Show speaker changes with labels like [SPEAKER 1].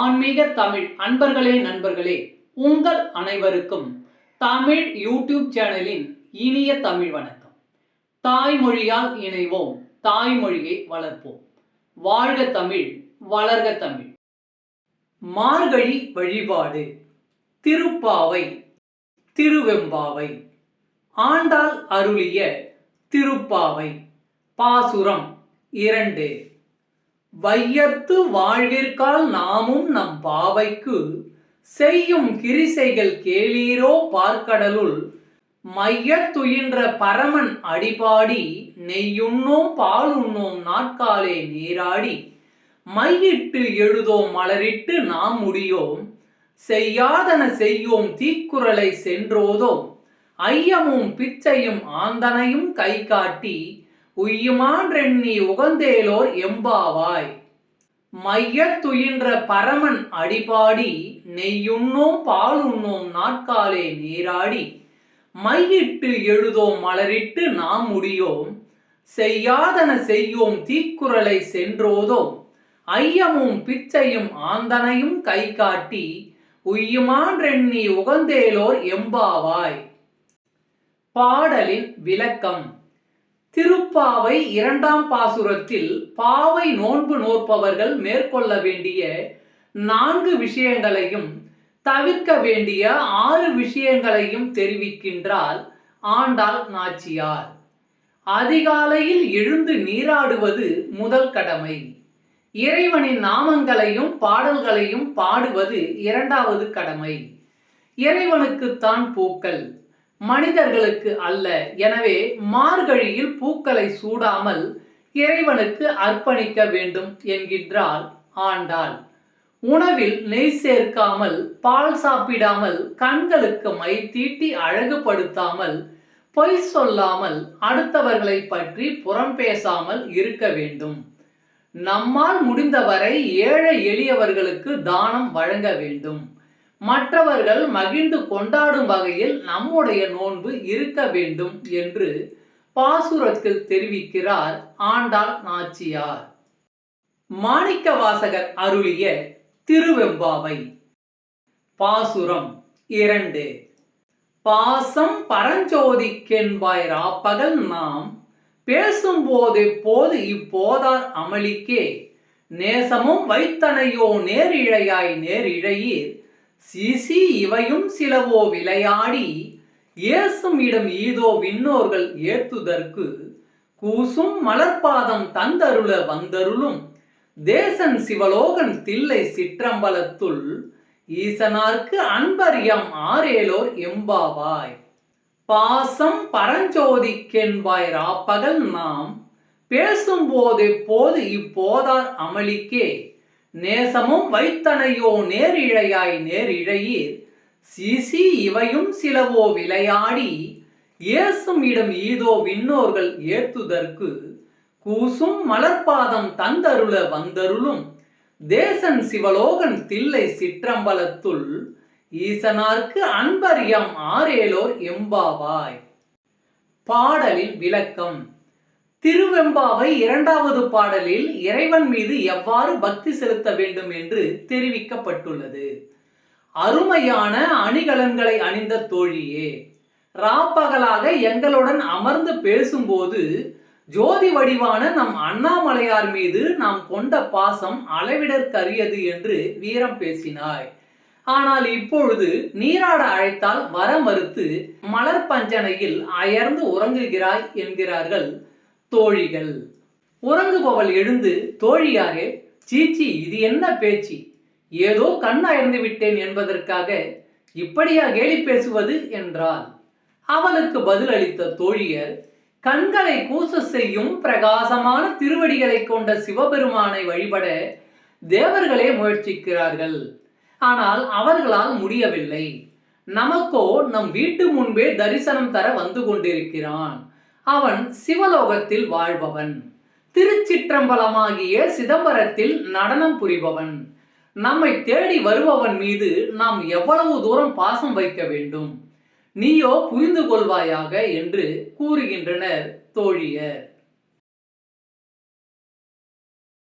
[SPEAKER 1] ஆன்மீக தமிழ் அன்பர்களே நண்பர்களே, உங்கள் அனைவருக்கும் தமிழ் யூடியூப் சேனலின் இனிய தமிழ் வணக்கம். தாய்மொழியால் இணைவோம், தாய்மொழியை வளர்ப்போம். வாழ்க தமிழ், வளர்க தமிழ். மார்கழி வழிபாடு. திருப்பாவை, திருவெம்பாவை. ஆண்டாள் அருளிய திருப்பாவை. பாசுரம் 2. வையத்து வாழ்விற்கால் நாமும் நம் பாவைக்கு செய்யும் கிரிசைகள் கேளீரோ பார்க்கடலுள் மையத்துயின்ற பரமன் அடிபாடி நெய்யுண்ணோம் பாலுண்ணோம் நாட்காலே நீராடி மையிட்டு எழுதோம் மலரிட்டு நாம் முடியோம் செய்யாதன செய்யோம் தீக்குறளை சென்றோதோம் ஐயமும் பிச்சையும் ஆந்தனையும் கை காட்டி உய்யுமான்றெண்ணி உகந்தேலோர் எம்பாவாய். மையத்துயின்ற பரமன் அடிபாடி நெய்யுண்ணோம் பாலுண்ணோம் நாட்காலே நீராடி மையிட்டு எழுதோம் மலரிட்டு நாம் முடியோம் செய்யாதன செய்யோம் தீக்குறளை சென்றோதோம் ஐயமும் பிச்சையும் ஆந்தனையும் கை காட்டி உய்யுமான்றெண்ணி உகந்தேலோர் எம்பாவாய். பாடலின் விளக்கம். திருப்பாவை 2ஆம் பாசுரத்தில் பாவை நோன்பு நோற்பவர்கள் மேற்கொள்ள வேண்டிய 4 விஷயங்களையும் தவிர்க்க வேண்டிய 6 விஷயங்களையும் தெரிவிக்கின்றார் ஆண்டாள் நாச்சியார். அதிகாலையில் எழுந்து நீராடுவது முதல் கடமை. இறைவனின் நாமங்களையும் பாடல்களையும் பாடுவது 2வது கடமை. இறைவனுக்குத்தான் பூக்கள், மனிதர்களுக்கு அல்ல. எனவே மார்கழியில் பூக்களை சூடாமல் இறைவனுக்கு அர்ப்பணிக்க வேண்டும் என்கின்றாள் ஆண்டாள். உணவில் நெய் சேர்க்காமல், பால் சாப்பிடாமல், கண்களுக்கு மை தீட்டி அழகுபடுத்தாமல், பொய் சொல்லாமல், அடுத்தவர்களை பற்றி புறம் பேசாமல் இருக்க வேண்டும். நம்மால் முடிந்தவரை ஏழை எளியவர்களுக்கு தானம் வழங்க வேண்டும். மற்றவர்கள் மகிழ்ந்து கொண்டாடும் வகையில் நம்முடைய நோன்பு இருக்க வேண்டும் என்று பாசுரத்தில் தெரிவிக்கிறார் ஆண்டாள் நாச்சியார். மாணிக்கவாசகர் அருளிய திருவெம்பாவை. பாசுரம் 2. பாசம் பரஞ்சோதிக்கென்பாய் ராப்பகல் நாம் பேசும்போது போது இப்போதார் அமளிக்கே நேசமும் வைத்தனையோ நேரிழையாய் நேரிழையீர் சீசி இவையும் சிலவோ விளையாடி ஏசும் இடம் ஈதோ விண்ணோர்கள் ஏத்துதற்கு கூசும் மலர்பாதம் தந்தருள வந்தருளும் தேசன் சிவலோகன் தில்லை சிற்றம்பலத்துள் ஈசனார்க்கு அன்பரியம் ஆரேலோர் எம்பாவாய். பாசம் பரஞ்சோதிக்கென்பாய் ராப்பகல் நாம் பேசும்போது போது இப்போதார் அமளிக்கே நேசமும் வைத்தனையோ நேரிழையாய் நேரிழையீர் சீசி இவையும் சிலவோ விளையாடி ஏசும் இடம் ஈதோ விண்ணோர்கள் ஏத்துதற்கு கூசும் மலர்பாதம் தந்தருள வந்தருளும் தேசன் சிவலோகன் தில்லை சிற்றம்பலத்துள் ஈசனார்க்கு அன்பரியம் ஆரேலோர் எம்பாவாய். பாடலின் விளக்கம். திருவெம்பாவை 2வது பாடலில் இறைவன் மீது எவ்வாறு பக்தி செலுத்த வேண்டும் என்று தெரிவிக்கப்பட்டுள்ளது. அருமையான அணிகலன்களை அணிந்த தோழியே, ராப்பகலாக எங்களுடன் அமர்ந்து பேசும்போது ஜோதி வடிவான நம் அண்ணாமலையார் மீது நாம் கொண்ட பாசம் அளவிடற்கரியது என்று வீரம் பேசினாய். ஆனால் இப்பொழுது நீராட அழைத்தால் வர மறுத்து மலர் பஞ்சனையில் அயர்ந்து உறங்குகிறாய் என்கிறார்கள் தோழிகள். உறங்குபவள் எழுந்து, தோழியாரே, சீச்சி, இது என்ன பேச்சு? ஏதோ கண் அயர்ந்து விட்டேன் என்பதற்காக இப்படியா கேலி பேசுவது என்றாள். அவளுக்கு பதிலளித்த தோழியர், கண்களை கூச செய்யும் பிரகாசமான திருவடிகளை கொண்ட சிவபெருமானை வழிபட தேவர்களே முயற்சிக்கிறார்கள். ஆனால் அவர்களால் முடியவில்லை. நமக்கோ நம் வீட்டு முன்பே தரிசனம் தர வந்து கொண்டிருக்கிறான். அவன் சிவலோகத்தில் வாழ்பவன், திருச்சிற்றம்பலமாகிய சிதம்பரத்தில் நடனம் புரிபவன். நம்மை தேடி வருபவன் மீது நாம் எவ்வளவு தூரம் பாசம் வைக்க வேண்டும்? நீயோ புரிந்து கொள்வாயாக என்று கூறுகின்றனர் தோழியர்.